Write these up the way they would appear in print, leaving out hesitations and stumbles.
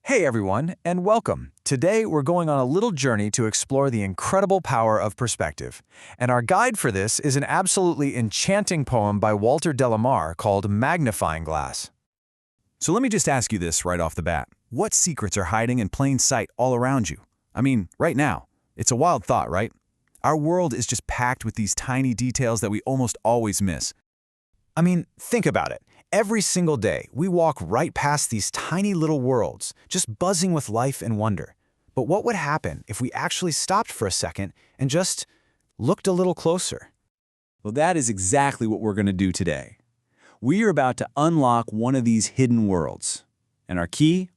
Hey everyone, and welcome. Today we're going on a little journey to explore the incredible power of perspective. And our guide for this is an absolutely enchanting poem by Walter de la Mare called Magnifying Glass. So let me just ask you this right off the bat. What secrets are hiding in plain sight all around you? I mean, right now. It's a wild thought, right? Our world is just packed with these tiny details that we almost always miss. I mean, think about it. Every single day, we walk right past these tiny little worlds, just buzzing with life and wonder. But what would happen if we actually stopped for a second and just looked a little closer? Well, that is exactly what we're going to do today. We are about to unlock one of these hidden worlds. And our key?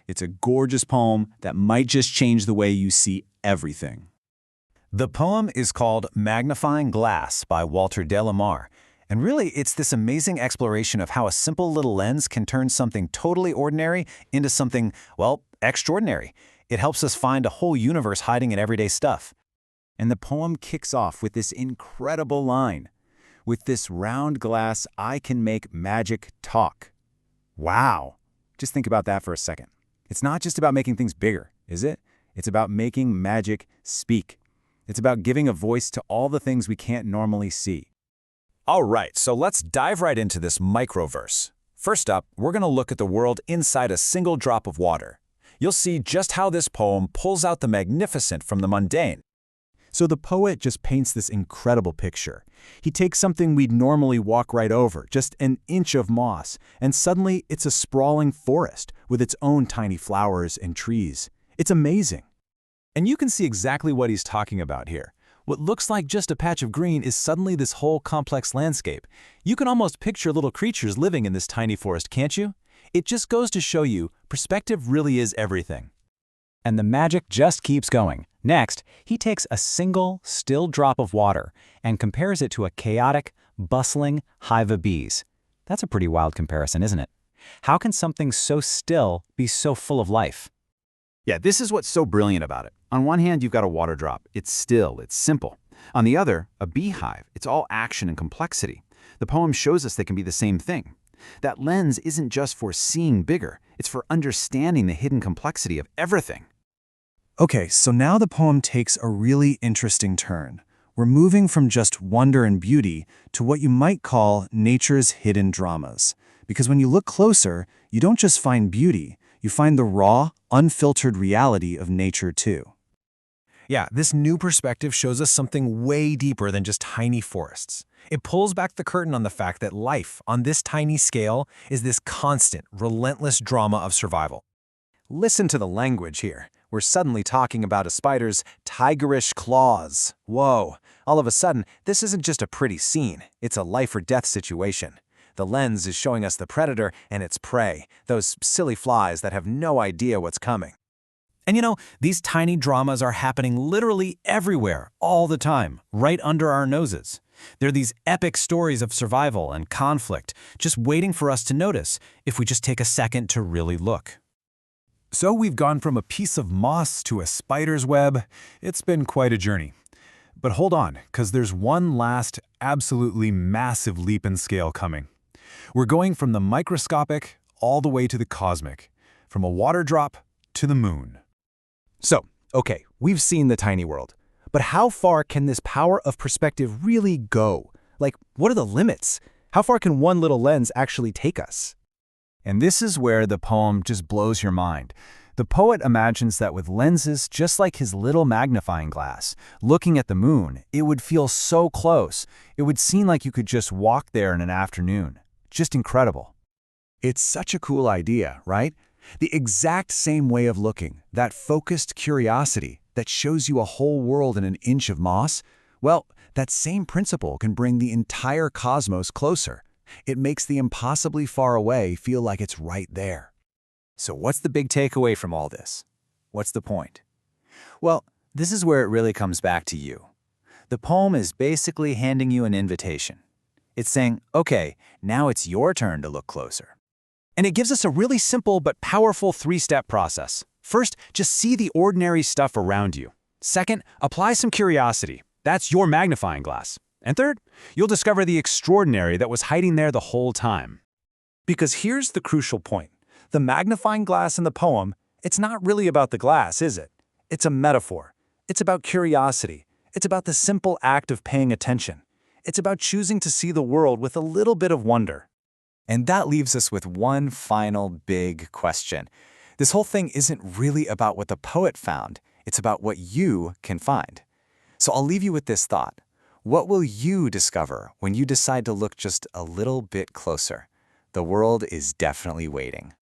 It's a gorgeous poem that might just change the way you see everything. The poem is called Magnifying Glass by Walter de la Mare. And really, it's this amazing exploration of how a simple little lens can turn something totally ordinary into something, well, extraordinary. It helps us find a whole universe hiding in everyday stuff. And the poem kicks off with this incredible line. With this round glass, I can make magic talk. Wow! Just think about that for a second. It's not just about making things bigger, is it? It's about making magic speak. It's about giving a voice to all the things we can't normally see. All right, so let's dive right into this microverse. First up, we're going to look at the world inside a single drop of water. You'll see just how this poem pulls out the magnificent from the mundane. So the poet just paints this incredible picture. He takes something we'd normally walk right over, just an inch of moss, and suddenly it's a sprawling forest with its own tiny flowers and trees. It's amazing. And you can see exactly what he's talking about here. What looks like just a patch of green is suddenly this whole complex landscape. You can almost picture little creatures living in this tiny forest, can't you? It just goes to show you, perspective really is everything. And the magic just keeps going. Next, he takes a single, still drop of water and compares it to a chaotic, bustling hive of bees. That's a pretty wild comparison, isn't it? How can something so still be so full of life? Yeah, this is what's so brilliant about it. On one hand, you've got a water drop. It's still, it's simple. On the other, a beehive. It's all action and complexity. The poem shows us they can be the same thing. That lens isn't just for seeing bigger. It's for understanding the hidden complexity of everything. Okay, so now the poem takes a really interesting turn. We're moving from just wonder and beauty to what you might call nature's hidden dramas. Because when you look closer, you don't just find beauty, you find the raw, unfiltered reality of nature too. Yeah, this new perspective shows us something way deeper than just tiny forests. It pulls back the curtain on the fact that life, on this tiny scale, is this constant, relentless drama of survival. Listen to the language here. We're suddenly talking about a spider's tigerish claws. Whoa, all of a sudden, this isn't just a pretty scene. It's a life-or-death situation. The lens is showing us the predator and its prey, those silly flies that have no idea what's coming. And you know, these tiny dramas are happening literally everywhere, all the time, right under our noses. They're these epic stories of survival and conflict, just waiting for us to notice if we just take a second to really look. So we've gone from a piece of moss to a spider's web. It's been quite a journey. But hold on, because there's one last, absolutely massive leap in scale coming. We're going from the microscopic all the way to the cosmic, from a water drop to the moon. So, okay, we've seen the tiny world. But how far can this power of perspective really go? Like, what are the limits? How far can one little lens actually take us? And this is where the poem just blows your mind. The poet imagines that with lenses just like his little magnifying glass, looking at the moon, it would feel so close. It would seem like you could just walk there in an afternoon. Just incredible. It's such a cool idea, right? The exact same way of looking, that focused curiosity that shows you a whole world in an inch of moss. Well, that same principle can bring the entire cosmos closer. It makes the impossibly far away feel like it's right there. So what's the big takeaway from all this? What's the point? Well, this is where it really comes back to you. The poem is basically handing you an invitation. It's saying, okay, now it's your turn to look closer. And it gives us a really simple but powerful three-step process. First, just see the ordinary stuff around you. Second, apply some curiosity. That's your magnifying glass. And third, you'll discover the extraordinary that was hiding there the whole time. Because here's the crucial point. The magnifying glass in the poem It's not really about the glass, is it? It's a metaphor. It's about curiosity. It's about the simple act of paying attention. It's about choosing to see the world with a little bit of wonder. And that leaves us with one final big question. This whole thing isn't really about what the poet found. It's about what you can find. So I'll leave you with this thought. What will you discover when you decide to look just a little bit closer? The world is definitely waiting.